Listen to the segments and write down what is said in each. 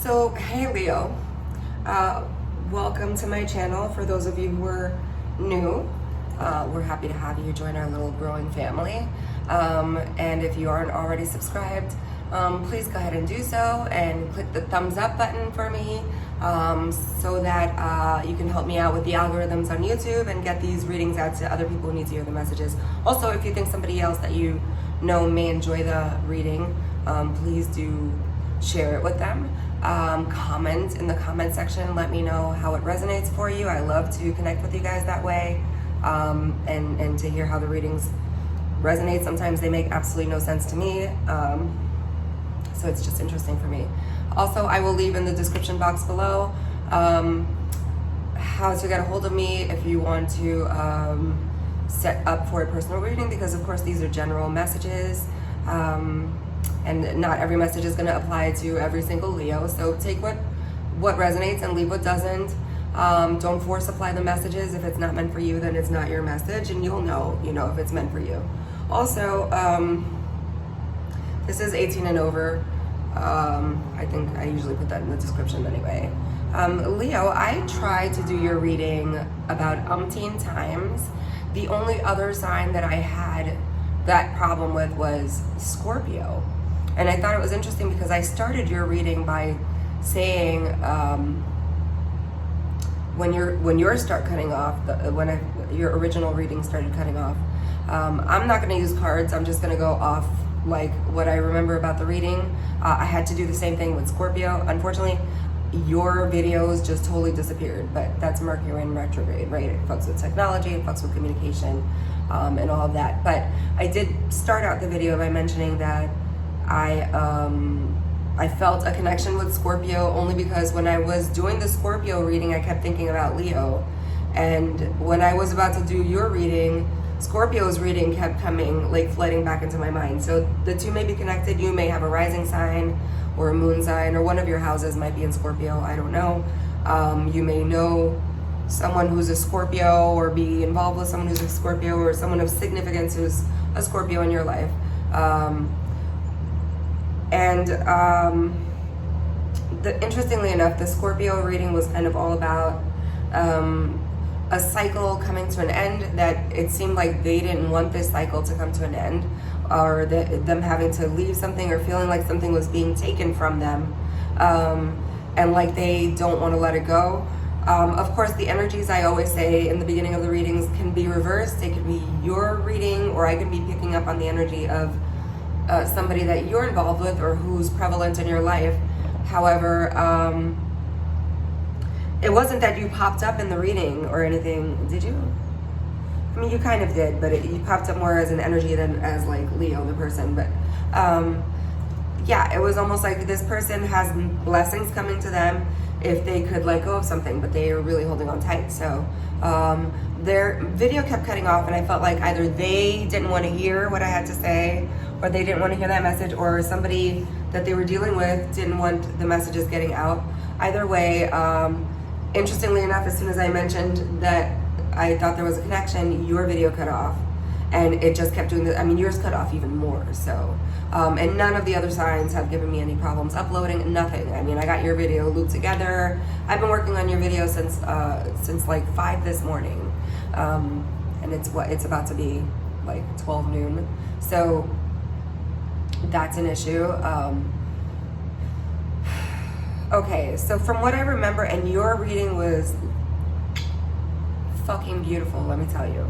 So, hey Leo, welcome to my channel. For those of you who are new, we're happy to have you join our little growing family. And if you aren't already subscribed, please go ahead and do so and click the thumbs up button for me so that you can help me out with the algorithms on YouTube and get these readings out to other people who need to hear the messages. Also, if you think somebody else that you know may enjoy the reading, please do share it with them. Comment in the comment section, let me know how it resonates for you. I love to connect with you guys that way, and to hear how the readings resonate. Sometimes they make absolutely no sense to me, so it's just interesting for me. Also, I will leave in the description box below how to get a hold of me if you want to set up for a personal reading, because of course these are general messages. And not every message is going to apply to every single Leo. So take what resonates and leave what doesn't. Don't force apply the messages. If it's not meant for you, then it's not your message, and you'll know, if it's meant for you. Also, this is 18 and over. I think I usually put that in the description anyway. Leo, I tried to do your reading about umpteen times. The only other sign that I had that problem with was Scorpio. And I thought it was interesting because I started your reading by saying when yours start cutting off, your original reading started cutting off, I'm not going to use cards. I'm just going to go off like what I remember about the reading. I had to do the same thing with Scorpio. Unfortunately, your videos just totally disappeared, but that's Mercury in retrograde, right? It fucks with technology, it fucks with communication, and all of that. But I did start out the video by mentioning that I felt a connection with Scorpio only because when I was doing the Scorpio reading, I kept thinking about Leo. And when I was about to do your reading, Scorpio's reading kept coming, like flooding back into my mind. So the two may be connected. You may have a rising sign or a moon sign, or one of your houses might be in Scorpio. I don't know. You may know someone who's a Scorpio or be involved with someone who's a Scorpio, or someone of significance who's a Scorpio in your life. Interestingly enough, the Scorpio reading was kind of all about a cycle coming to an end, that it seemed like they didn't want this cycle to come to an end, or them having to leave something, or feeling like something was being taken from them, and like they don't want to let it go. Of course, the energies, I always say in the beginning of the readings, can be reversed. It could be your reading, or I could be picking up on the energy of somebody that you're involved with or who's prevalent in your life. However, it wasn't that you popped up in the reading or anything, did you? I mean, you kind of did, but you popped up more as an energy than as like Leo, the person. But yeah, it was almost like this person has blessings coming to them if they could let go of something, but they are really holding on tight. So their video kept cutting off, and I felt like either they didn't want to hear what I had to say, or they didn't want to hear that message, or somebody that they were dealing with didn't want the messages getting out. Either way, interestingly enough, as soon as I mentioned that I thought there was a connection, your video cut off, and it just kept doing that. I mean, yours cut off even more. So, and none of the other signs have given me any problems uploading. Nothing. I mean, I got your video looped together. I've been working on your video since like 5 this morning, and it's about to be like 12 noon. So that's an issue. Okay, so from what I remember, and your reading was fucking beautiful, let me tell you.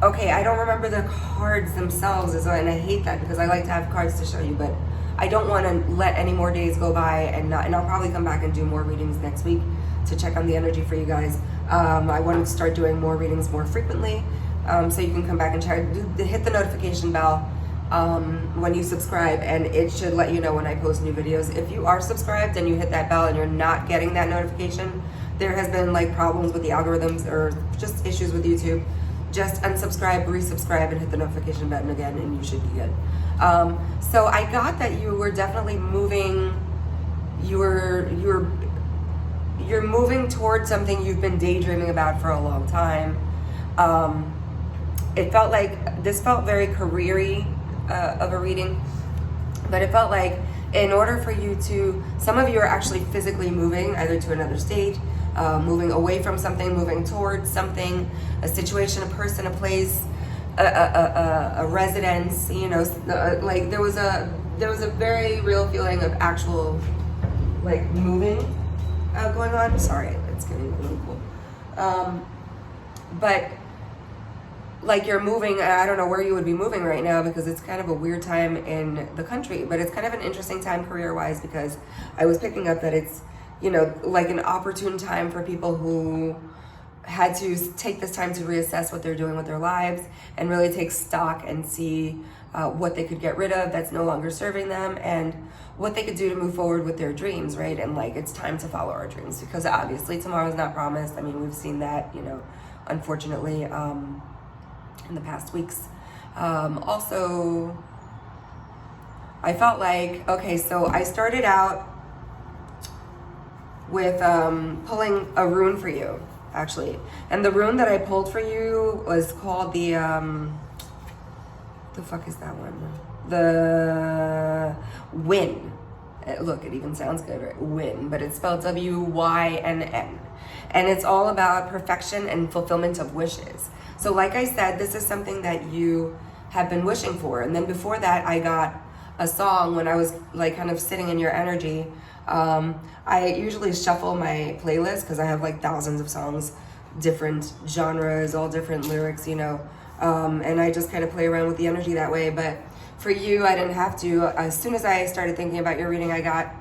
Okay, I don't remember the cards themselves, and I hate that because I like to have cards to show you, but I don't want to let any more days go by and I'll probably come back and do more readings next week to check on the energy for you guys. I want to start doing more readings more frequently, so you can come back and check. Hit the notification bell when you subscribe, and it should let you know when I post new videos. If you are subscribed and you hit that bell and you're not getting that notification, there has been like problems with the algorithms or just issues with YouTube. Just unsubscribe, resubscribe, and hit the notification button again, and you should be good. So I got that you were definitely moving. You're moving towards something you've been daydreaming about for a long time. It felt like this felt very career-y of a reading, but it felt like in order for you to, some of you are actually physically moving either to another state, moving away from something, moving towards something, a situation, a person, a place, a residence, you know, like there was a very real feeling of actual like moving going on. Sorry, it's getting a little cool. But like you're moving, I don't know where you would be moving right now because it's kind of a weird time in the country, but it's kind of an interesting time career-wise because I was picking up that it's, you know, like an opportune time for people who had to take this time to reassess what they're doing with their lives and really take stock and see what they could get rid of that's no longer serving them and what they could do to move forward with their dreams, right? And like it's time to follow our dreams because obviously tomorrow's not promised. I mean, we've seen that, you know, unfortunately, in the past weeks. Also, I felt like, okay, so I started out with pulling a rune for you, actually. And the rune that I pulled for you was called the fuck is that one? The Wyn. Look, it even sounds good, right? Wyn, but it's spelled W-Y-N-N. And it's all about perfection and fulfillment of wishes. So like I said, this is something that you have been wishing for. And then before that, I got a song when I was like kind of sitting in your energy. I usually shuffle my playlist because I have like thousands of songs, different genres, all different lyrics, you know. And I just kind of play around with the energy that way. But for you, I didn't have to. As soon as I started thinking about your reading, I got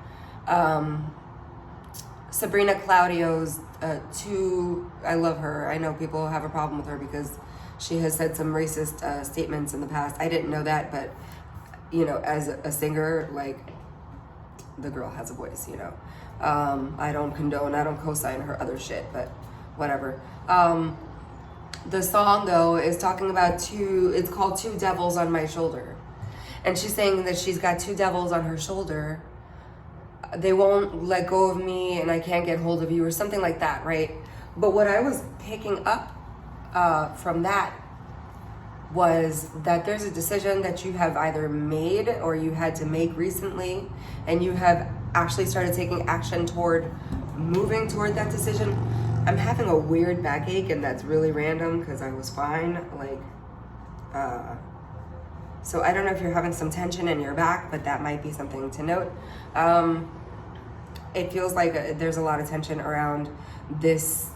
Sabrina Claudio's I love her. I know people have a problem with her because she has said some racist statements in the past. I didn't know that, but you know, as a singer, like the girl has a voice, you know. I don't condone, I don't co-sign her other shit, but whatever. The song though is talking about it's called Two Devils on My Shoulder. And she's saying that she's got two devils on her shoulder. They won't let go of me and I can't get hold of you or something like that, right? But what I was picking up from that was that there's a decision that you have either made or you had to make recently, and you have actually started taking action toward moving toward that decision. I'm having a weird backache, and that's really random because I was fine. Like, so I don't know if you're having some tension in your back, but that might be something to note. It feels like there's a lot of tension around this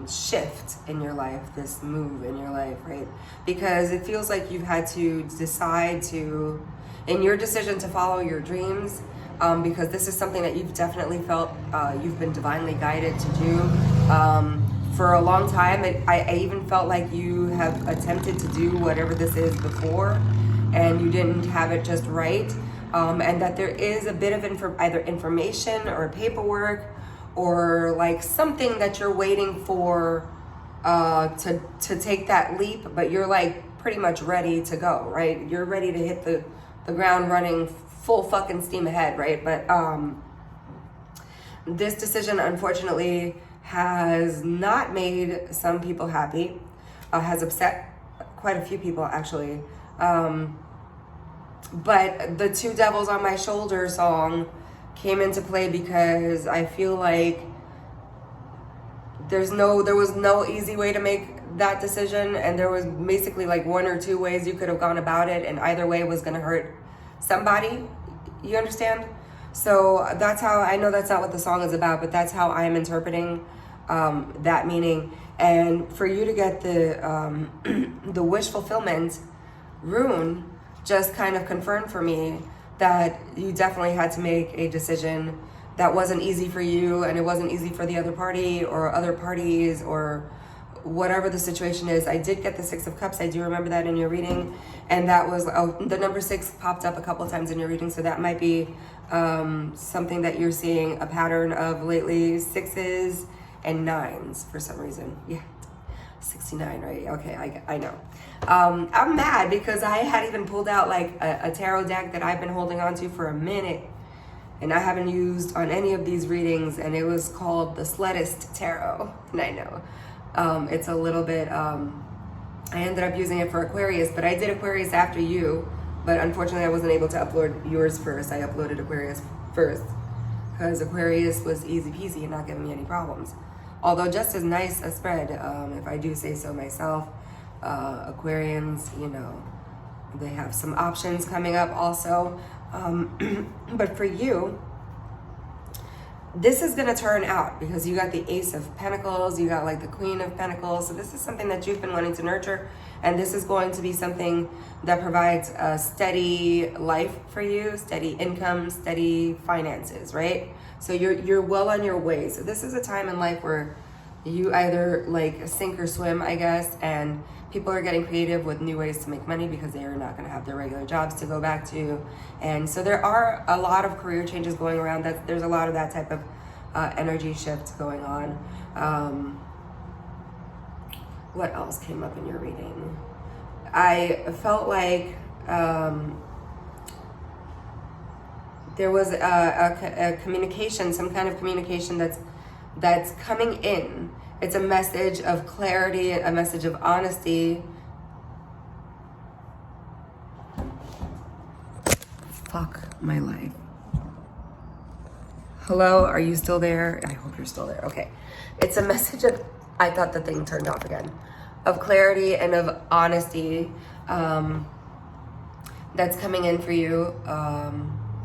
shift in your life, this move in your life, right? Because it feels like you've had to decide to, in your decision to follow your dreams, because this is something that you've definitely felt you've been divinely guided to do. For a long time, I even felt like you have attempted to do whatever this is before, and you didn't have it just right. And that there is a bit of either information or paperwork or like something that you're waiting for to take that leap, but you're like pretty much ready to go, right? You're ready to hit the ground running full fucking steam ahead, right? But this decision, unfortunately, has not made some people happy, has upset quite a few people, actually. But the Two Devils on My Shoulder song came into play because I feel like there was no easy way to make that decision, and there was basically like one or two ways you could have gone about it, and either way was going to hurt somebody. You understand? So that's how, I know that's not what the song is about, but that's how I'm interpreting that meaning. And for you to get the the wish fulfillment rune just kind of confirmed for me that you definitely had to make a decision that wasn't easy for you, and it wasn't easy for the other party or other parties or whatever the situation is. I did get the Six of Cups. I do remember that in your reading, and that was the number 6 popped up a couple of times in your reading, so that might be something that you're seeing a pattern of lately. 6s and 9s for some reason. Yeah, 69, right? Okay, I know. I'm mad because I had even pulled out like a tarot deck that I've been holding on to for a minute, and I haven't used on any of these readings, and it was called the Slettist Tarot. And I know it's a little bit, I ended up using it for Aquarius, but I did Aquarius after you, But unfortunately, I wasn't able to upload yours first. I uploaded Aquarius first because Aquarius was easy peasy and not giving me any problems. Although just as nice a spread, if I do say so myself. Aquarians, you know, they have some options coming up also. But for you, this is going to turn out because you got the Ace of Pentacles, you got like the Queen of Pentacles. So this is something that you've been wanting to nurture. And this is going to be something that provides a steady life for you, steady income, steady finances, right? So you're well on your way. So this is a time in life where you either like sink or swim, I guess, and people are getting creative with new ways to make money because they are not going to have their regular jobs to go back to. And so there are a lot of career changes going around. There's a lot of that type of energy shift going on. What else came up in your reading? I felt like there was a communication, some kind of communication that's coming in. It's a message of clarity, a message of honesty. Fuck my life. Hello, are you still there? I hope you're still there. Okay. It's a message of, I thought the thing turned off again, of clarity and of honesty that's coming in for you.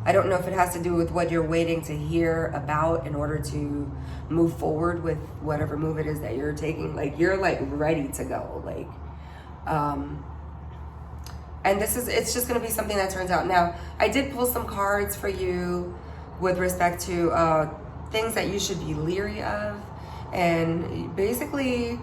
I don't know if it has to do with what you're waiting to hear about in order to move forward with whatever move it is that you're taking. Like, you're like ready to go. Like, and it's just going to be something that turns out. Now, I did pull some cards for you with respect to things that you should be leery of. And basically,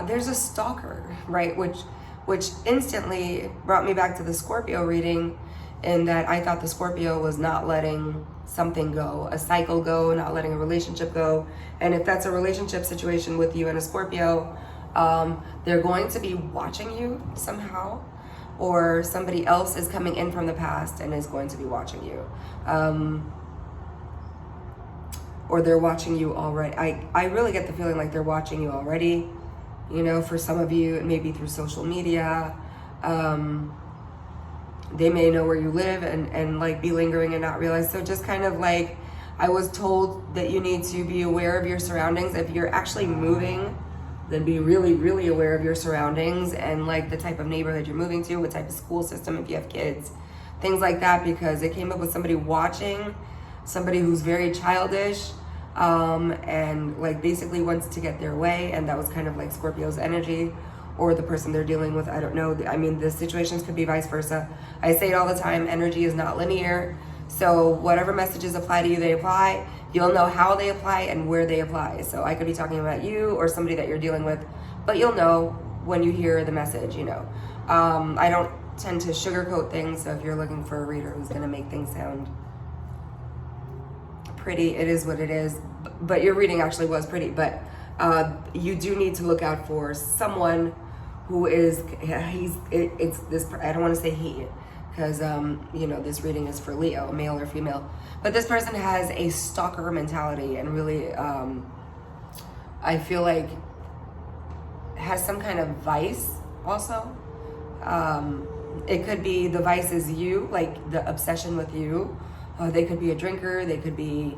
there's a stalker, right? Which instantly brought me back to the Scorpio reading, in that I thought the Scorpio was not letting something go, a cycle go, not letting a relationship go. And if that's a relationship situation with you and a Scorpio, they're going to be watching you somehow, or somebody else is coming in from the past and is going to be watching you. Or they're watching you already. I really get the feeling like they're watching you already, you know, for some of you, maybe through social media. They may know where you live and like be lingering and not realize. So just kind of like, I was told that you need to be aware of your surroundings. If you're actually moving, then be really, really aware of your surroundings and like the type of neighborhood you're moving to, what type of school system, if you have kids, things like that, because it came up with somebody watching, somebody who's very childish, and like basically wants to get their way. And that was kind of like Scorpio's energy, or the person they're dealing with. I don't know. I mean, the situations could be vice versa. I say it all the time, energy is not linear. So whatever messages apply to you, they apply. You'll know how they apply and where they apply. So I could be talking about you or somebody that you're dealing with, but you'll know when you hear the message, you know. I don't tend to sugarcoat things. So if you're looking for a reader who's gonna make things sound pretty, it is what it is. But your reading actually was pretty, but you do need to look out for someone who is, it's this, I don't want to say he, because, you know, this reading is for Leo, male or female, but this person has a stalker mentality and really, I feel like has some kind of vice also. It could be the vice is you, like the obsession with you. They could be a drinker, they could be,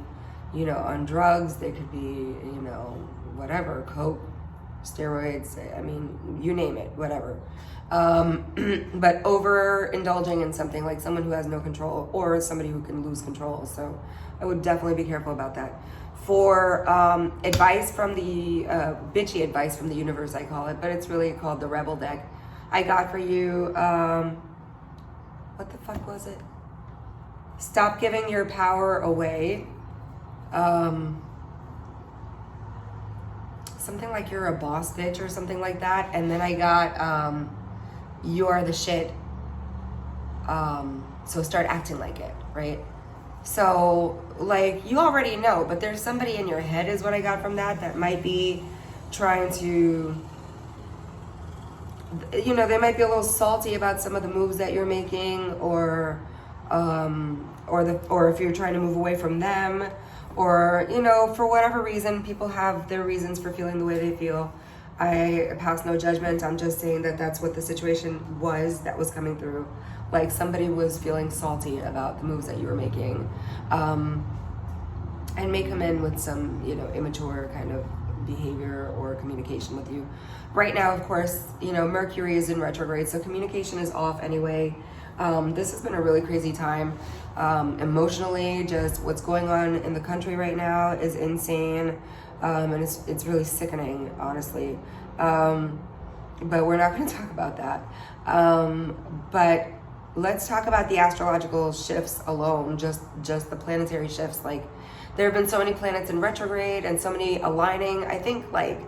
you know, on drugs, they could be, you know, whatever, coke, steroids, I mean, you name it, whatever. But overindulging in something, like someone who has no control, or somebody who can lose control. So I would definitely be careful about that. For advice from the, bitchy advice from the universe, I call it, but it's really called the Rebel deck. I got for you, what the fuck was it? Stop giving your power away. Something like you're a boss bitch or something like that. And then I got, you are the shit. So start acting like it, right? So like, you already know, but there's somebody in your head is what I got from that might be trying to, you know, they might be a little salty about some of the moves that you're making, or if you're trying to move away from them, or, you know, for whatever reason, people have their reasons for feeling the way they feel. I pass no judgment. I'm just saying that that's what the situation was that was coming through. Like somebody was feeling salty about the moves that you were making, and may come in with some, you know, immature kind of behavior or communication with you. Right now, of course, you know, Mercury is in retrograde, so communication is off anyway. This has been a really crazy time. Emotionally, just what's going on in the country right now is insane. And it's really sickening, honestly. But we're not going to talk about that. But let's talk about the astrological shifts alone, just the planetary shifts. Like, there have been so many planets in retrograde and so many aligning. I think like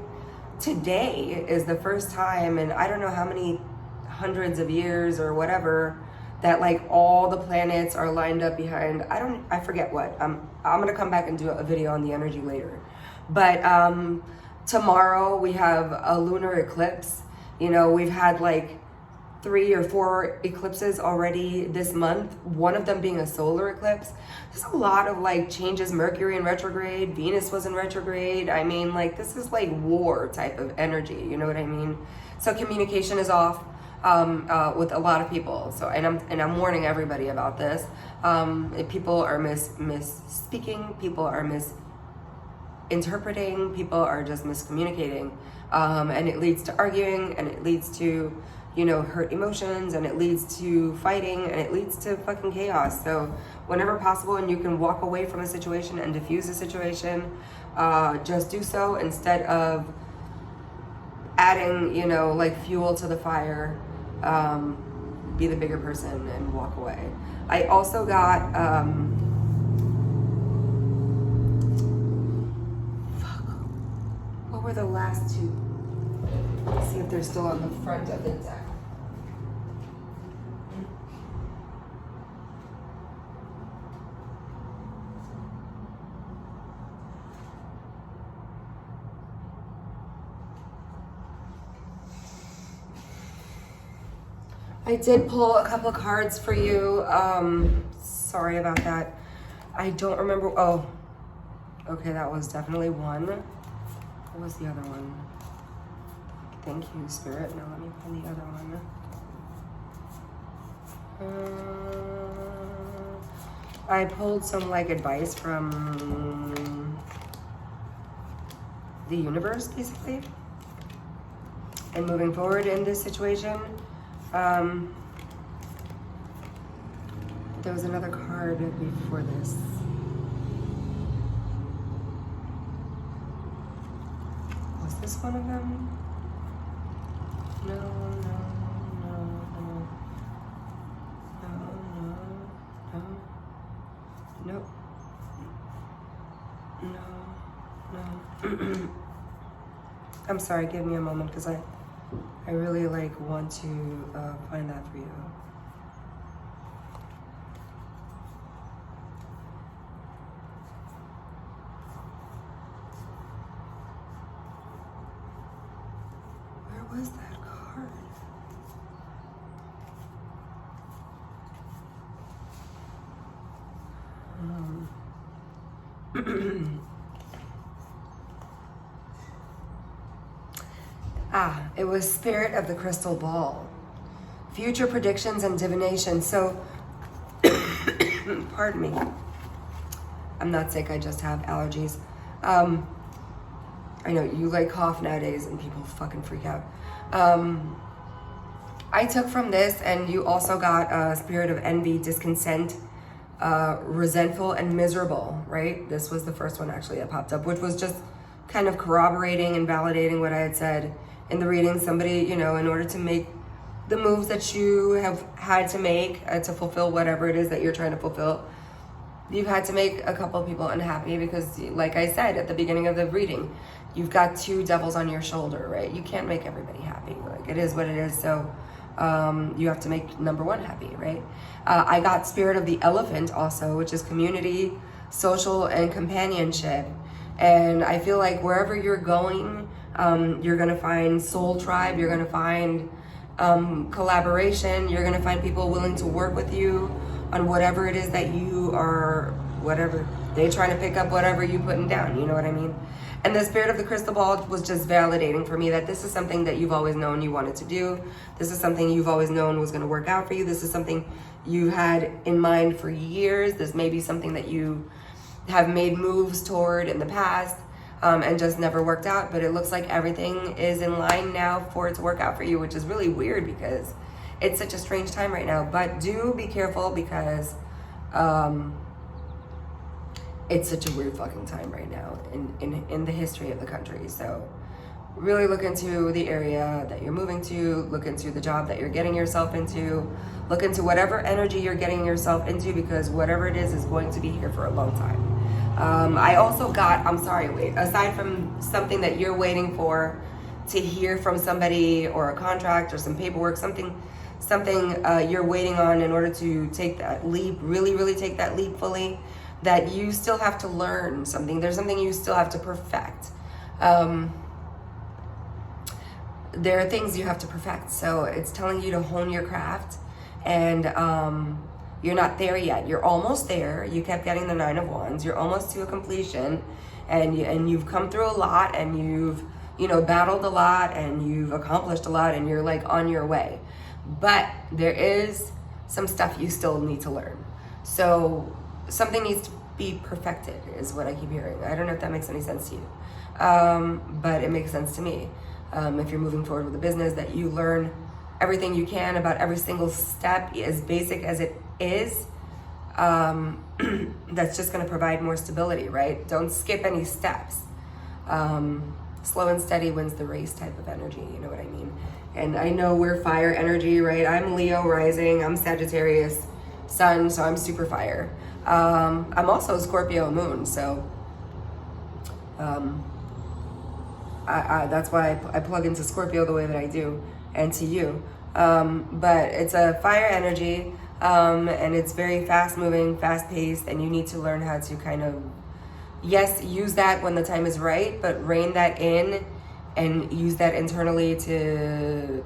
today is the first time in I don't know how many hundreds of years or whatever that like all the planets are lined up behind, I forget what. I'm going to come back and do a video on the energy later. But tomorrow we have a lunar eclipse. You know, we've had like 3 or 4 eclipses already this month, one of them being a solar eclipse. There's a lot of like changes. Mercury in retrograde, Venus was in retrograde. I mean, like, this is like war type of energy, you know what I mean? So communication is off with a lot of people. So and I'm warning everybody about this. If people are misspeaking, people are misinterpreting, people are just miscommunicating, and it leads to arguing, and it leads to, you know, hurt emotions, and it leads to fighting, and it leads to fucking chaos. So whenever possible and you can walk away from a situation and diffuse the situation, just do so instead of adding, you know, like fuel to the fire. Be the bigger person and walk away. I also got what were the last two? Let's see if they're still on the front of the deck. I did pull a couple of cards for you. Sorry about that. I don't remember. Oh, okay, that was definitely one. What was the other one? Thank you, Spirit. Now let me pull the other one. I pulled some like advice from the universe, basically, and moving forward in this situation. There was another card before this. Was this one of them? No. I'm sorry, give me a moment, because I really like want to find that for you. Where was that card? It was Spirit of the Crystal Ball. Future predictions and divination. So, pardon me. I'm not sick, I just have allergies. I know, you like cough nowadays and people fucking freak out. I took from this, and you also got Spirit of Envy, Discontent, Resentful, and Miserable, right? This was the first one actually that popped up, which was just kind of corroborating and validating what I had said in the reading. Somebody, you know, in order to make the moves that you have had to make to fulfill whatever it is that you're trying to fulfill, you've had to make a couple of people unhappy because, like I said at the beginning of the reading, you've got 2 devils on your shoulder, right? You can't make everybody happy. Like, it is what it is. So you have to make number 1 happy, right? I got Spirit of the Elephant also, which is community, social, and companionship. And I feel like wherever you're going, you're gonna find soul tribe, you're gonna find collaboration, you're gonna find people willing to work with you on whatever it is that you are whatever. They trying to pick up whatever you putting down, you know what I mean? And the spirit of the crystal ball was just validating for me that this is something that you've always known you wanted to do. This is something you've always known was going to work out for you. This is something you had in mind for years. This may be something that you have made moves toward in the past, and just never worked out. But it looks like everything is in line now for it to work out for you, which is really weird because it's such a strange time right now. But do be careful because it's such a weird fucking time right now in the history of the country. So really look into the area that you're moving to, look into the job that you're getting yourself into, look into whatever energy you're getting yourself into, because whatever it is going to be here for a long time. I also got, aside from something that you're waiting for to hear from somebody or a contract or some paperwork, something you're waiting on in order to take that leap, really take that leap fully, that you still have to learn something. There's something you still have to perfect. There are things you have to perfect. So it's telling you to hone your craft, and you're not there yet. You're almost there. You kept getting the 9 of Wands. You're almost to a completion, and you've come through a lot, and you've battled a lot, and you've accomplished a lot, and you're like on your way. But there is some stuff you still need to learn. So something needs to be perfected is what I keep hearing. I don't know if that makes any sense to you, but it makes sense to me. If you're moving forward with a business, that you learn everything you can about every single step, as basic as it is. That's just going to provide more stability, right? Don't skip any steps. Slow and steady wins the race type of energy, you know what I mean? And I know we're fire energy, right? I'm Leo rising, I'm Sagittarius sun, so I'm super fire. I'm also Scorpio moon, so that's why I plug into Scorpio the way that I do, and to you. But it's a fire energy, and it's very fast moving, fast paced, and you need to learn how to kind of, yes, use that when the time is right, but rein that in and use that internally to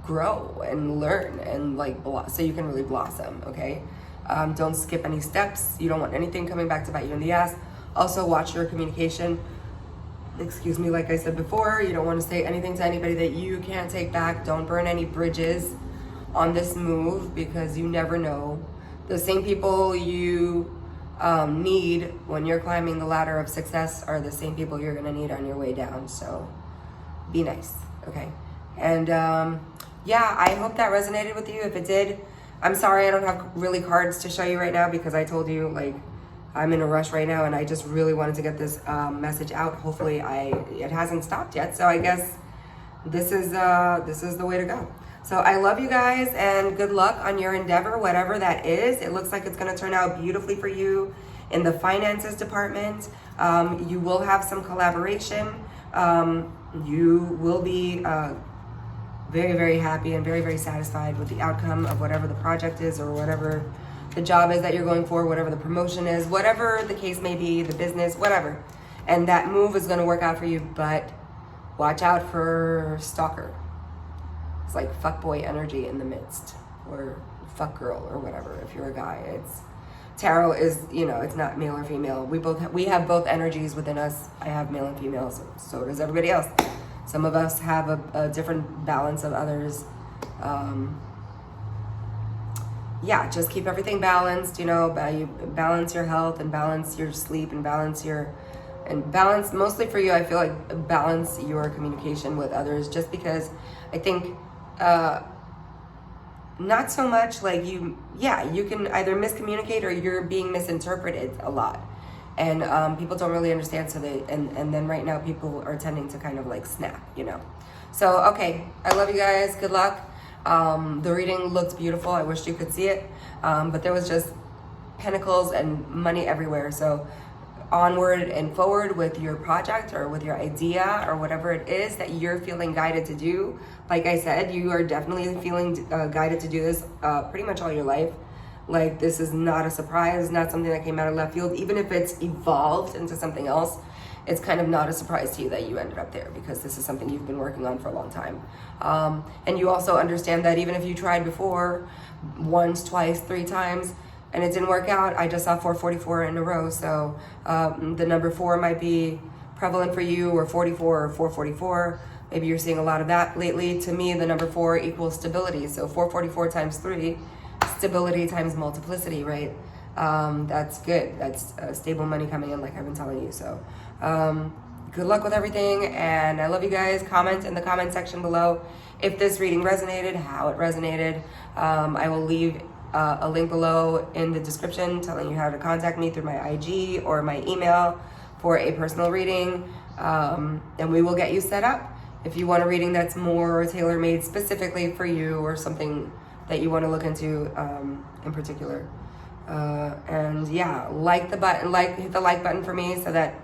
grow and learn and so you can really blossom, okay? Don't skip any steps. You don't want anything coming back to bite you in the ass. Also, watch your communication. Excuse me, like I said before, you don't want to say anything to anybody that you can't take back. Don't burn any bridges on this move, because you never know. The same people you need when you're climbing the ladder of success are the same people you're going to need on your way down. So be nice, okay? And yeah, I hope that resonated with you. If it did, I'm sorry I don't have really cards to show you right now, because I told you, like, I'm in a rush right now, and I just really wanted to get this message out. Hopefully it hasn't stopped yet, so I guess this is the way to go. So I love you guys, and good luck on your endeavor, whatever that is. It looks like it's going to turn out beautifully for you in the finances department. You will have some collaboration. You will be very, very happy and very, very satisfied with the outcome of whatever the project is, or whatever the job is that you're going for, whatever the promotion is, whatever the case may be, the business, whatever. And that move is going to work out for you, but watch out for stalker. It's like fuckboy energy in the midst, or fuck girl, or whatever. If you're a guy, tarot is, it's not male or female. We have both energies within us. I have male and female, so does everybody else. Some of us have a different balance of others. Yeah, just keep everything balanced, you balance your health, and balance your sleep, and balance mostly for you, I feel like balance your communication with others, just because I think not so much like you can either miscommunicate or you're being misinterpreted a lot. And people don't really understand, and then right now people are tending to kind of like snap, So, okay, I love you guys, good luck. The reading looked beautiful. I wish you could see it, but there was just pentacles and money everywhere. So onward and forward with your project, or with your idea, or whatever it is that you're feeling guided to do. Like I said, you are definitely feeling guided to do this pretty much all your life. Like, this is not a surprise, not something that came out of left field. Even if it's evolved into something else, it's kind of not a surprise to you that you ended up there, because this is something you've been working on for a long time. And you also understand that even if you tried before, once, twice, 3 times, and it didn't work out. I just saw 444 in a row. So the number 4 might be prevalent for you, or 44 or 444. Maybe you're seeing a lot of that lately. To me, the number 4 equals stability. So 444 times 3, stability times multiplicity, right? That's good. That's stable money coming in, like I've been telling you. So good luck with everything, and I love you guys. Comment in the comment section below if this reading resonated, how it resonated. I will leave a link below in the description telling you how to contact me through my IG or my email for a personal reading, and we will get you set up if you want a reading that's more tailor-made specifically for you, or something that you want to look into in particular. And yeah, like the button, hit the like button for me, so that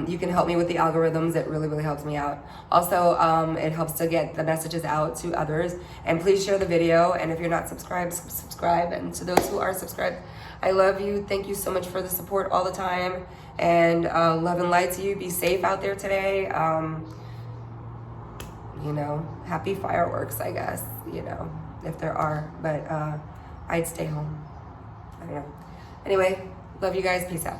you can help me with the algorithms. It really, really helps me out. Also, it helps to get the messages out to others. And please share the video. And if you're not subscribed, subscribe. And to those who are subscribed, I love you. Thank you so much for the support all the time. And love and light to you. Be safe out there today. You know, happy fireworks, I guess, you know, if there are. But I'd stay home. I don't know. Anyway, love you guys. Peace out.